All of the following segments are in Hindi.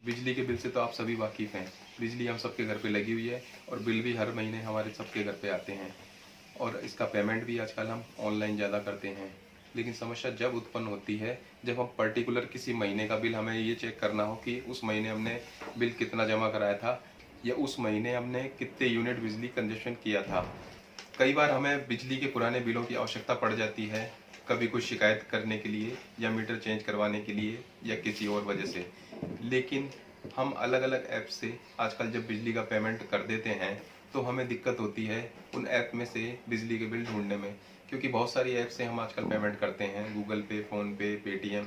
बिजली के बिल से तो आप सभी वाकिफ़ हैं। बिजली हम सबके घर पे लगी हुई है और बिल भी हर महीने हमारे सबके घर पे आते हैं और इसका पेमेंट भी आजकल हम ऑनलाइन ज़्यादा करते हैं। लेकिन समस्या जब उत्पन्न होती है जब हम पर्टिकुलर किसी महीने का बिल हमें ये चेक करना हो कि उस महीने हमने बिल कितना जमा कराया था या उस महीने हमने कितने यूनिट बिजली कंजप्शन किया था। कई बार हमें बिजली के पुराने बिलों की आवश्यकता पड़ जाती है, कभी कुछ शिकायत करने के लिए या मीटर चेंज करवाने के लिए या किसी और वजह से। लेकिन हम अलग अलग ऐप से आजकल जब बिजली का पेमेंट कर देते हैं तो हमें दिक्कत होती है उन ऐप में से बिजली के बिल ढूंढने में, क्योंकि बहुत सारी ऐप से हम आजकल पेमेंट करते हैं, गूगल पे, फ़ोन पे, पेटीएम।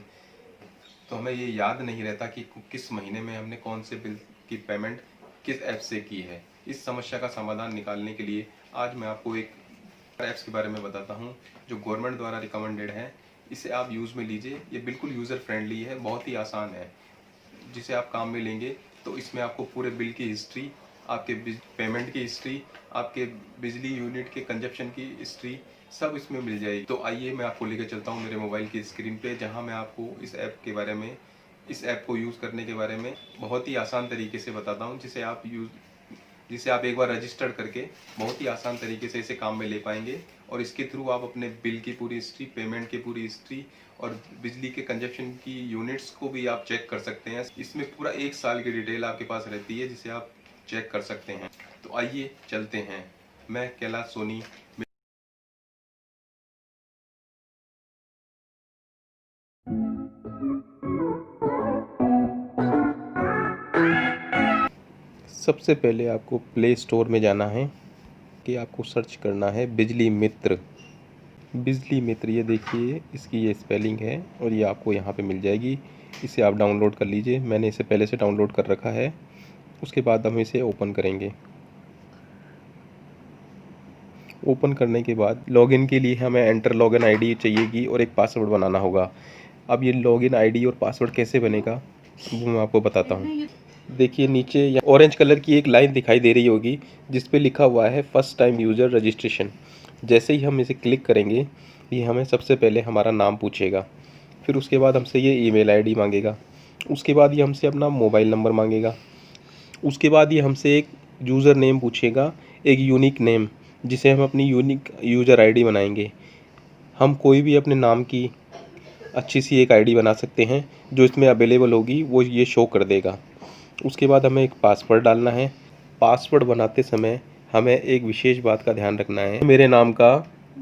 तो हमें ये याद नहीं रहता कि किस महीने में हमने कौन से बिल की पेमेंट किस ऐप से की है। इस समस्या का समाधान निकालने के लिए आज मैं आपको एक ऐप्स के बारे में बताता हूँ जो गवर्नमेंट द्वारा रिकमेंडेड है। इसे आप यूज़ में लीजिए, ये बिल्कुल यूज़र फ्रेंडली है, बहुत ही आसान है। जिसे आप काम में लेंगे तो इसमें आपको पूरे बिल की हिस्ट्री, आपके पेमेंट की हिस्ट्री, आपके बिजली यूनिट के कंजप्शन की हिस्ट्री सब इसमें मिल जाएगी। तो आइए मैं आपको लेकर चलता हूँ मेरे मोबाइल की स्क्रीन पे, जहाँ मैं आपको इस ऐप के बारे में, इस ऐप को यूज़ करने के बारे में बहुत ही आसान तरीके से बताता हूँ, जिसे आप एक बार रजिस्टर करके बहुत ही आसान तरीके से इसे काम में ले पाएंगे और इसके थ्रू आप अपने बिल की पूरी हिस्ट्री, पेमेंट की पूरी हिस्ट्री और बिजली के कंजप्शन की यूनिट्स को भी आप चेक कर सकते हैं। इसमें पूरा 1 साल की डिटेल आपके पास रहती है जिसे आप चेक कर सकते हैं। तो आइए चलते हैं। मैं कैलाश सोनी। सबसे पहले आपको प्ले स्टोर में जाना है कि आपको सर्च करना है बिजली मित्र। बिजली मित्र, ये देखिए इसकी ये स्पेलिंग है और ये आपको यहाँ पे मिल जाएगी। इसे आप डाउनलोड कर लीजिए, मैंने इसे पहले से डाउनलोड कर रखा है। उसके बाद हम इसे ओपन करेंगे। ओपन करने के बाद लॉगिन के लिए हमें एंटर लॉगिन आईडी चाहिएगी और एक पासवर्ड बनाना होगा। अब ये लॉगिन आईडी और पासवर्ड कैसे बनेगा वो मैं आपको बताता हूँ। देखिए नीचे या ऑरेंज कलर की एक लाइन दिखाई दे रही होगी जिस पे लिखा हुआ है फर्स्ट टाइम यूज़र रजिस्ट्रेशन। जैसे ही हम इसे क्लिक करेंगे ये हमें सबसे पहले हमारा नाम पूछेगा, फिर उसके बाद हमसे ये ईमेल आईडी मांगेगा, उसके बाद ये हमसे अपना मोबाइल नंबर मांगेगा, उसके बाद ये हमसे एक यूज़र नेम पूछेगा, एक यूनिक नेम जिसे हम अपनी यूनिक यूज़र आईडी बनाएंगे। हम कोई भी अपने नाम की अच्छी सी एक आईडी बना सकते हैं जो इसमें अवेलेबल होगी, वो ये शो कर देगा। उसके बाद हमें एक पासवर्ड डालना है। पासवर्ड बनाते समय हमें एक विशेष बात का ध्यान रखना है, मेरे नाम का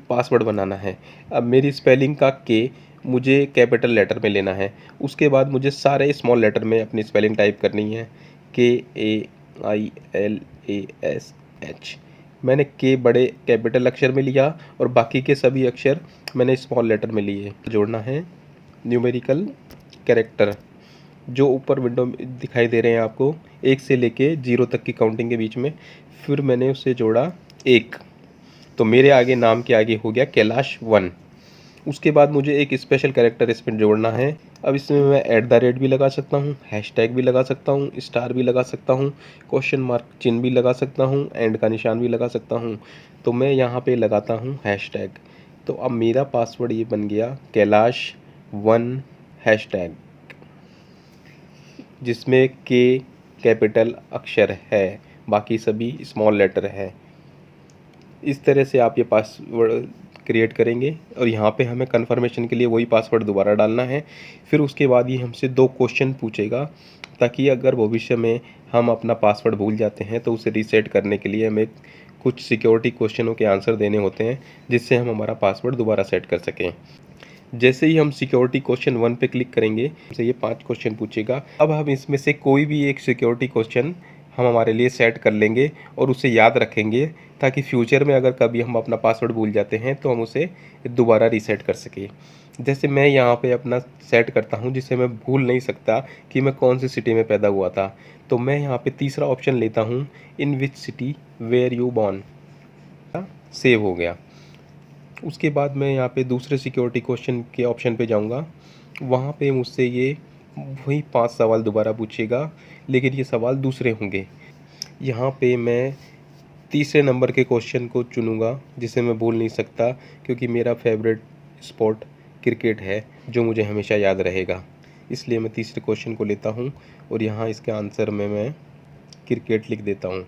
पासवर्ड बनाना है। अब मेरी स्पेलिंग का के मुझे कैपिटल लेटर में लेना है, उसके बाद मुझे सारे स्मॉल लेटर में अपनी स्पेलिंग टाइप करनी है, KAILASH। मैंने के बड़े कैपिटल अक्षर में लिया और बाकी के सभी अक्षर मैंने स्मॉल लेटर में लिए। जोड़ना है न्यूमेरिकल कैरेक्टर जो ऊपर विंडो में दिखाई दे रहे हैं आपको, 1 से लेके 0 तक की काउंटिंग के बीच में। फिर मैंने उसे जोड़ा 1, तो मेरे आगे नाम के आगे हो गया कैलाश 1। उसके बाद मुझे एक स्पेशल कैरेक्टर इसमें जोड़ना है। अब इसमें मैं @ भी लगा सकता हूँ, हैशटैग भी लगा सकता हूँ, स्टार भी लगा सकता हूँ, क्वेश्चन मार्क चिन्ह भी लगा सकता हूँ, एंड का निशान भी लगा सकता हूँ। तो मैं यहाँ पे लगाता हूँ हैशटैग। तो अब मेरा पासवर्ड ये बन गया कैलाश 1 हैशटैग, जिसमें के कैपिटल अक्षर है, बाकी सभी स्मॉल लेटर है। इस तरह से आप ये पासवर्ड क्रिएट करेंगे और यहाँ पे हमें कंफर्मेशन के लिए वही पासवर्ड दोबारा डालना है। फिर उसके बाद ये हमसे 2 क्वेश्चन पूछेगा, ताकि अगर भविष्य में हम अपना पासवर्ड भूल जाते हैं तो उसे रीसेट करने के लिए हमें कुछ सिक्योरिटी क्वेश्चनों के आंसर देने होते हैं, जिससे हम हमारा पासवर्ड दोबारा सेट कर सकें। जैसे ही हम सिक्योरिटी क्वेश्चन 1 पे क्लिक करेंगे हमसे ये 5 क्वेश्चन पूछेगा। अब हम इसमें से कोई भी एक सिक्योरिटी क्वेश्चन हम हमारे लिए सेट कर लेंगे और उसे याद रखेंगे, ताकि फ्यूचर में अगर कभी हम अपना पासवर्ड भूल जाते हैं तो हम उसे दोबारा रीसेट कर सकें। जैसे मैं यहाँ पे अपना सेट करता हूँ जिसे मैं भूल नहीं सकता कि मैं कौन सी सिटी में पैदा हुआ था। तो मैं यहाँ पे तीसरा ऑप्शन लेता हूँ, in which city where you born. Save हो गया। उसके बाद मैं यहाँ पे दूसरे सिक्योरिटी क्वेश्चन के ऑप्शन पे जाऊँगा। वहाँ पे मुझसे ये वही 5 सवाल दोबारा पूछेगा, लेकिन ये सवाल दूसरे होंगे। यहाँ पे मैं तीसरे नंबर के क्वेश्चन को चुनूँगा जिसे मैं भूल नहीं सकता, क्योंकि मेरा फेवरेट स्पोर्ट क्रिकेट है जो मुझे हमेशा याद रहेगा। इसलिए मैं तीसरे क्वेश्चन को लेता हूँ और यहाँ इसके आंसर में मैं क्रिकेट लिख देता हूँ।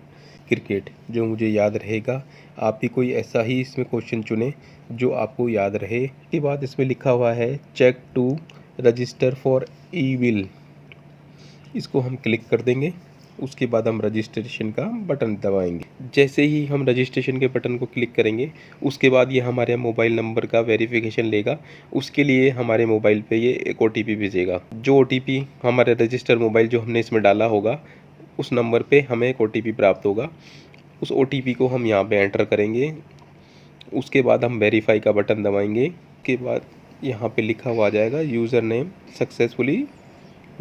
क्रिकेट जो मुझे याद रहेगा। आप भी कोई ऐसा ही इसमें क्वेश्चन चुनें जो आपको याद रहे। इसके बाद इसमें लिखा हुआ है check to register for e bill, इसको हम क्लिक कर देंगे। उसके बाद हम रजिस्ट्रेशन का बटन दबाएंगे। जैसे ही हम रजिस्ट्रेशन के बटन को क्लिक करेंगे उसके बाद ये हमारे मोबाइल नंबर का वेरिफिकेशन लेगा। उसके लिए हमारे मोबाइल पे ये एक OTP भेजेगा। जो OTP हमारे रजिस्टर मोबाइल जो हमने इसमें डाला होगा उस नंबर पे हमें एक OTP प्राप्त होगा। उस OTP को हम यहाँ पे एंटर करेंगे। उसके बाद हम वेरीफाई का बटन दबाएंगे। उसके बाद यहाँ पे लिखा हुआ आ जाएगा यूज़र नेम सक्सेसफुली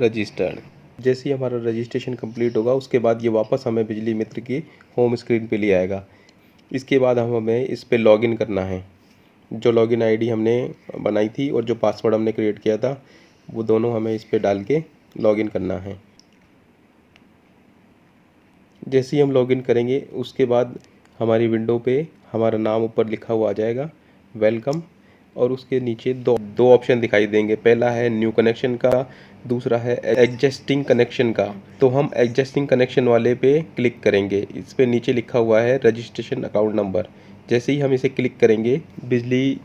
रजिस्टर्ड। जैसे ही हमारा रजिस्ट्रेशन कंप्लीट होगा उसके बाद ये वापस हमें बिजली मित्र की होम स्क्रीन पे ले आएगा। इसके बाद हमें इस पे लॉगिन करना है। जो लॉगिन आईडी हमने बनाई थी और जो पासवर्ड हमने क्रिएट किया था वो दोनों हमें इस पे डाल के लॉगिन करना है। जैसे ही हम लॉगिन करेंगे उसके बाद हमारी विंडो पे हमारा नाम ऊपर लिखा हुआ आ जाएगा वेलकम, और उसके नीचे दो ऑप्शन दिखाई देंगे। पहला है न्यू कनेक्शन का, दूसरा है एग्जिस्टिंग कनेक्शन का। तो हम एग्जिस्टिंग कनेक्शन वाले पे क्लिक करेंगे। इस पे नीचे लिखा हुआ है रजिस्ट्रेशन अकाउंट नंबर। जैसे ही हम इसे क्लिक करेंगे बिजली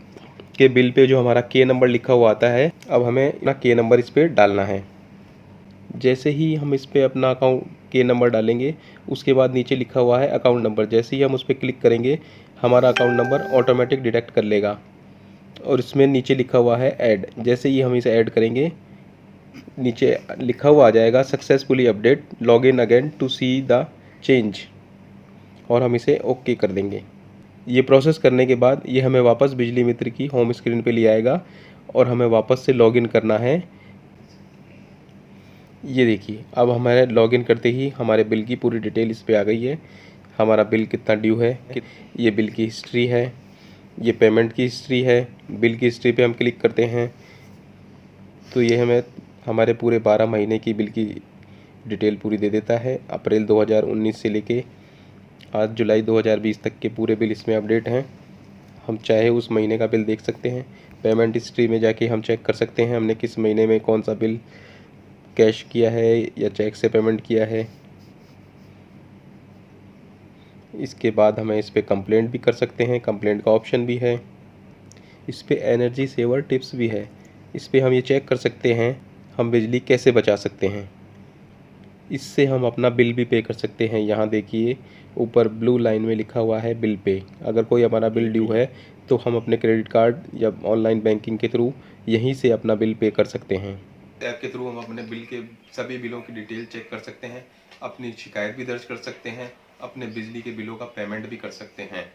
के बिल पे जो हमारा के नंबर लिखा हुआ आता है, अब हमें अपना के नंबर इस पर डालना है। जैसे ही हम इस पर अपना अकाउंट के नंबर डालेंगे उसके बाद नीचे लिखा हुआ है अकाउंट नंबर। जैसे ही हम उस पर क्लिक करेंगे हमारा अकाउंट नंबर ऑटोमेटिक डिटेक्ट कर लेगा और इसमें नीचे लिखा हुआ है ऐड। जैसे ही हम इसे ऐड करेंगे नीचे लिखा हुआ आ जाएगा successfully update log in again to see the change, और हम इसे ओके कर देंगे। ये प्रोसेस करने के बाद ये हमें वापस बिजली मित्र की होम स्क्रीन पे ले आएगा और हमें वापस से लॉगिन करना है। ये देखिए अब हमारे लॉगिन करते ही हमारे बिल की पूरी डिटेल इस पे आ गई है। हमारा बिल कितना ड्यू है, ये बिल की हिस्ट्री है, ये पेमेंट की हिस्ट्री है। बिल की हिस्ट्री पे हम क्लिक करते हैं तो ये हमें हमारे पूरे 12 महीने की बिल की डिटेल पूरी दे देता है। अप्रैल 2019 से लेके आज जुलाई 2020 तक के पूरे बिल इसमें अपडेट हैं। हम चाहे उस महीने का बिल देख सकते हैं। पेमेंट हिस्ट्री में जाके हम चेक कर सकते हैं हमने किस महीने में कौन सा बिल कैश किया है या चेक से पेमेंट किया है। इसके बाद हमें इस पर कंप्लेंट भी कर सकते हैं, कंप्लेंट का ऑप्शन भी है। इस पर एनर्जी सेवर टिप्स भी है। इस पर हम ये चेक कर सकते हैं हम बिजली कैसे बचा सकते हैं। इससे हम अपना बिल भी पे कर सकते हैं। यहाँ देखिए ऊपर ब्लू लाइन में लिखा हुआ है बिल पे। अगर कोई हमारा बिल ड्यू है तो हम अपने क्रेडिट कार्ड या ऑनलाइन बैंकिंग के थ्रू यहीं से अपना बिल पे कर सकते हैं। ऐप के थ्रू हम अपने बिल के सभी बिलों की डिटेल चेक कर सकते हैं, अपनी शिकायत भी दर्ज कर सकते हैं, अपने बिजली के बिलों का पेमेंट भी कर सकते हैं।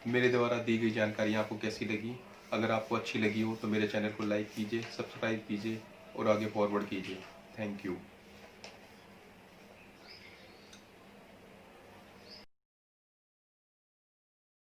मेरे द्वारा दी गई जानकारी आपको कैसी लगी? अगर आपको अच्छी लगी हो तो मेरे चैनल को लाइक कीजिए, सब्सक्राइब कीजिए और आगे फॉरवर्ड कीजिए। Thank you.